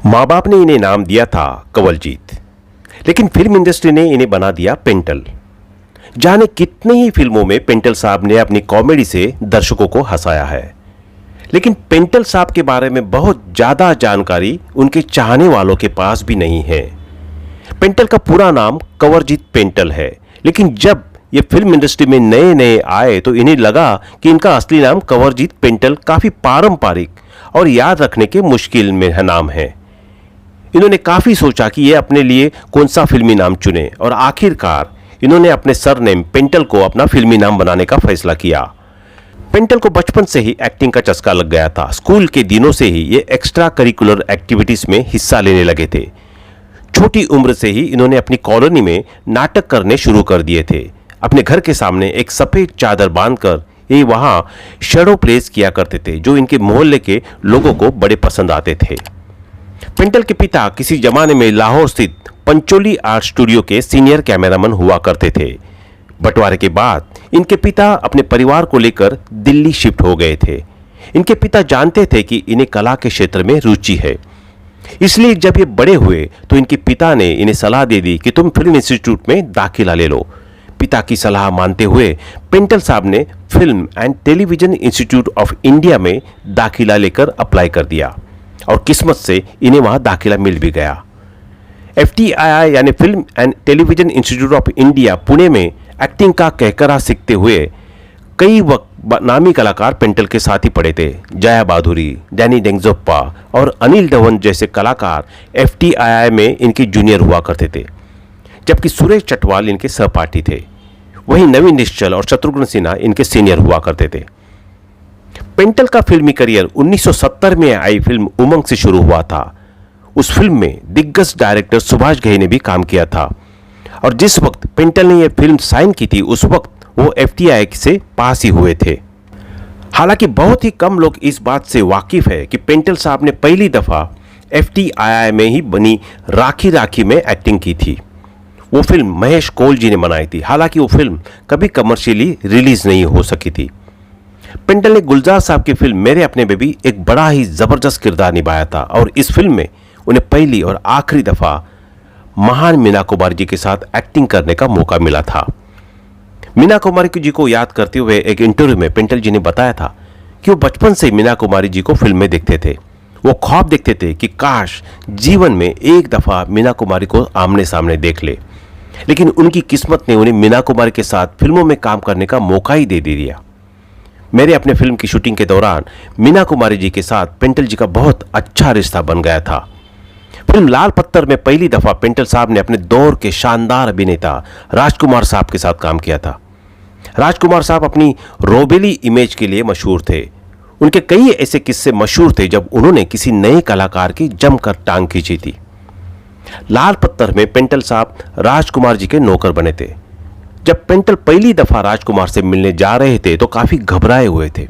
माँ बाप ने इन्हें नाम दिया था कंवलजीत, लेकिन फिल्म इंडस्ट्री ने इन्हें बना दिया पेंटल। जाने कितनी ही फिल्मों में पेंटल साहब ने अपनी कॉमेडी से दर्शकों को हंसाया है, लेकिन पेंटल साहब के बारे में बहुत ज्यादा जानकारी उनके चाहने वालों के पास भी नहीं है। पेंटल का पूरा नाम कंवरजीत पेंटल है, लेकिन जब ये फिल्म इंडस्ट्री में नए नए आए तो इन्हें लगा कि इनका असली नाम कंवरजीत पेंटल काफी पारंपरिक और याद रखने के मुश्किल में नाम है। इन्होंने काफी सोचा कि ये अपने लिए कौन सा फिल्मी नाम चुने और आखिरकार इन्होंने अपने सरनेम पेंटल को अपना फिल्मी नाम बनाने का फैसला किया। पेंटल को बचपन से ही एक्टिंग का चस्का लग गया था। स्कूल के दिनों से ही ये एक्स्ट्रा करिकुलर एक्टिविटीज में हिस्सा लेने लगे थे। छोटी उम्र से ही इन्होंने अपनी कॉलोनी में नाटक करने शुरू कर दिए थे। अपने घर के सामने एक सफेद चादर बांधकर ये वहां शैडो प्लेस किया करते थे, जो इनके मोहल्ले के लोगों को बड़े पसंद आते थे। पेंटल के पिता किसी जमाने में लाहौर स्थित पंचोली आर्ट स्टूडियो के सीनियर कैमरामैन हुआ करते थे। बंटवारे के बाद इनके पिता अपने परिवार को लेकर दिल्ली शिफ्ट हो गए थे। इनके पिता जानते थे कि इन्हें कला के क्षेत्र में रुचि है, इसलिए जब ये बड़े हुए तो इनके पिता ने इन्हें सलाह दे दी कि तुम फिल्म इंस्टीट्यूट में दाखिला ले लो। पिता की सलाह मानते हुए पेंटल साहब ने film and television institute of India में दाखिला लेकर अप्लाई कर दिया और किस्मत से इन्हें वहां दाखिला मिल भी गया। FTII यानी film and television institute of India Pune में एक्टिंग का कहकरा सीखते हुए कई नामी कलाकार पेंटल के साथ ही पढ़े थे। जया बाधुरी, डैनी डेंगजोप्पा और अनिल धवन जैसे कलाकार FTII में इनके जूनियर हुआ करते थे, जबकि सुरेश चटवाल इनके सहपाठी थे। वहीं नवीन निश्चल और शत्रुघ्न सिन्हा इनके सीनियर हुआ करते थे। पेंटल का फिल्मी करियर 1970 में आई फिल्म उमंग से शुरू हुआ था। उस फिल्म में दिग्गज डायरेक्टर सुभाष घई ने भी काम किया था और जिस वक्त पेंटल ने यह फिल्म साइन की थी उस वक्त वो FTII से पास ही हुए थे। हालांकि बहुत ही कम लोग इस बात से वाकिफ है कि पेंटल साहब ने पहली दफा FTII में ही बनी राखी राखी में एक्टिंग की थी। वो फिल्म महेश कोल जी ने बनाई थी। हालांकि वो फिल्म कभी कमर्शियली रिलीज नहीं हो सकी थी। पेंटल ने गुलजार साहब की फिल्म मेरे अपने बेबी एक बड़ा ही जबरदस्त किरदार निभाया था और इस फिल्म में उन्हें पहली और आखिरी दफा महान मीना कुमारी जी के साथ एक्टिंग करने का मौका मिला था। मीना कुमारी जी को याद करते हुए एक इंटरव्यू में पेंटल जी ने बताया था कि वो बचपन से मीना कुमारी जी को फिल्म में देखते थे। वो ख्वाब देखते थे कि काश जीवन में एक दफा मीना कुमारी को आमने सामने देख ले, लेकिन उनकी किस्मत ने उन्हें मीना कुमारी के साथ फिल्मों में काम करने का मौका ही दे दिया। मेरे अपने फिल्म की शूटिंग के दौरान मीना कुमारी जी के साथ पेंटल जी का बहुत अच्छा रिश्ता बन गया था। फिल्म लाल पत्थर में पहली दफा पेंटल साहब ने अपने दौर के शानदार अभिनेता राजकुमार साहब के साथ काम किया था। राजकुमार साहब अपनी रोबेली इमेज के लिए मशहूर थे। उनके कई ऐसे किस्से मशहूर थे जब उन्होंने किसी नए कलाकार की जमकर टांग खींची थी। लाल पत्थर में पेंटल साहब राजकुमार जी के नौकर बने थे। जब पेंटल पहली दफा राजकुमार से मिलने जा रहे थे तो काफी घबराए हुए थे,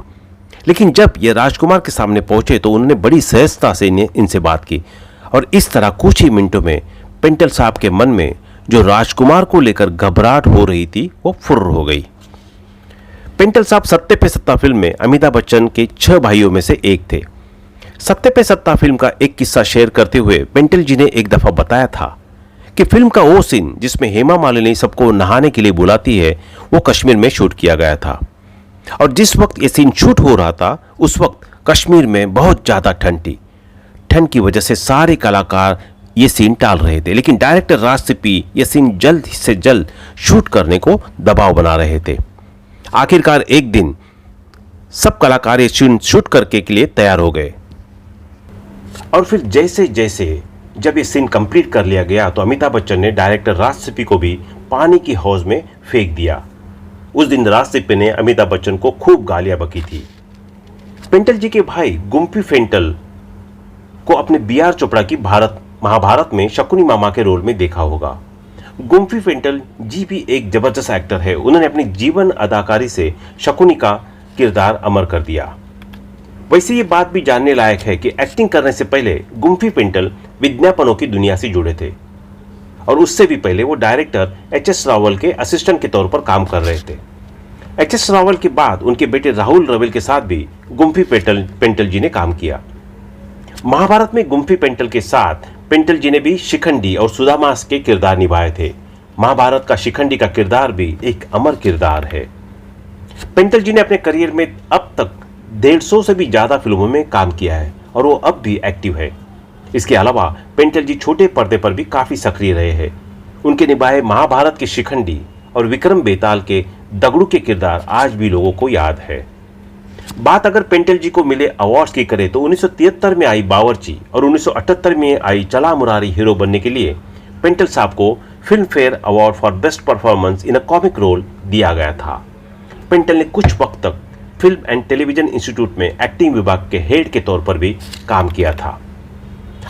लेकिन जब ये राजकुमार के सामने पहुंचे तो उन्होंने बड़ी सहजता से इनसे बात की और इस तरह कुछ ही मिनटों में पेंटल साहब के मन में जो राजकुमार को लेकर घबराहट हो रही थी वो फुर्र हो गई। पेंटल साहब सत्ते पे सत्ता फिल्म में अमिताभ बच्चन के 6 भाइयों में से एक थे। सत्ते पे सत्ता फिल्म का एक किस्सा शेयर करते हुए पेंटल जी ने एक दफा बताया था कि फिल्म का वो सीन जिसमें हेमा मालिनी सबको नहाने के लिए बुलाती है वो कश्मीर में शूट किया गया था और जिस वक्त ये सीन शूट हो रहा था उस वक्त कश्मीर में बहुत ज्यादा ठंड थी। ठंड की वजह से सारे कलाकार ये सीन टाल रहे थे, लेकिन डायरेक्टर राज सिप्पी ये सीन जल्द से जल्द शूट करने को दबाव बना रहे थे। आखिरकार एक दिन सब कलाकार ये सीन शूट करके के लिए तैयार हो गए और फिर जैसे जैसे जब ये सीन कंप्लीट कर लिया गया तो अमिताभ बच्चन ने डायरेक्टर राज सिप्पी को भी पानी की हौज में फेंक दिया। उस दिन राज सिप्पी ने अमिताभ बच्चन को खूब गालियां बकी थी। पेंटल जी के भाई गुम्फी पेंटल को अपने BR चोपड़ा की महाभारत में शकुनी मामा के रोल में देखा होगा। गुम्फी पेंटल जी भी एक जबरदस्त एक्टर है। उन्होंने अपनी जीवन अदाकारी से शकुनी का किरदार अमर कर दिया। वैसे ये बात भी जानने लायक है कि एक्टिंग करने से पहले गुम्फी पेंटल विज्ञापनों की दुनिया से जुड़े थे और उससे भी पहले वो डायरेक्टर HS रावल के असिस्टेंट के तौर पर काम कर रहे थे। HS रावल के बाद उनके बेटे राहुल रवेल के साथ भी गुम्फी पेंटल जी ने काम किया। महाभारत में गुम्फी पेंटल के साथ पेंटल जी ने भी शिखंडी और सुदामास के किरदार निभाए थे। महाभारत का शिखंडी का किरदार भी एक अमर किरदार है। पेंटल जी ने अपने करियर में अब तक 150 से भी ज्यादा फिल्मों में काम किया है और वो अब भी एक्टिव है। इसके अलावा पेंटल जी छोटे पर्दे पर भी काफी सक्रिय रहे हैं। उनके निभाए महाभारत के शिखंडी और विक्रम बेताल के दगड़ू के किरदार आज भी लोगों को याद है। बात अगर पेंटल जी को मिले अवार्ड्स की करें तो 1973 में आई बावर्ची और 1978 में आई चला मुरारी हीरो बनने के लिए पेंटल साहब को Filmfare award for best performance in a comic role दिया गया था। पेंटल ने कुछ वक्त तक फिल्म एंड टेलीविजन इंस्टीट्यूट में एक्टिंग विभाग के हेड के तौर पर भी काम किया था।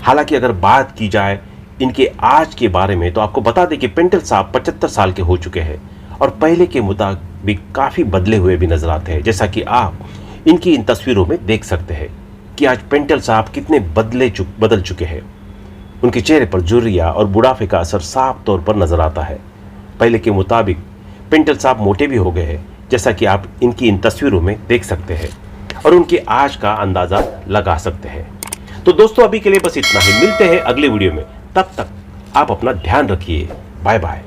हालांकि अगर बात की जाए इनके आज के बारे में तो आपको बता दें कि पेंटल साहब 75 साल के हो चुके हैं और पहले के मुताबिक काफ़ी बदले हुए भी नजर आते हैं। जैसा कि आप इनकी इन तस्वीरों में देख सकते हैं कि आज पेंटल साहब कितने बदल चुके हैं। उनके चेहरे पर झुर्रियां और बुढ़ापे का असर साफ तौर पर नजर आता है। पहले के मुताबिक पेंटल साहब मोटे भी हो गए हैं, जैसा कि आप इनकी इन तस्वीरों में देख सकते हैं और उनके आज का अंदाजा लगा सकते हैं। तो दोस्तों अभी के लिए बस इतना ही। मिलते हैं अगले वीडियो में, तब तक आप अपना ध्यान रखिए। Bye bye.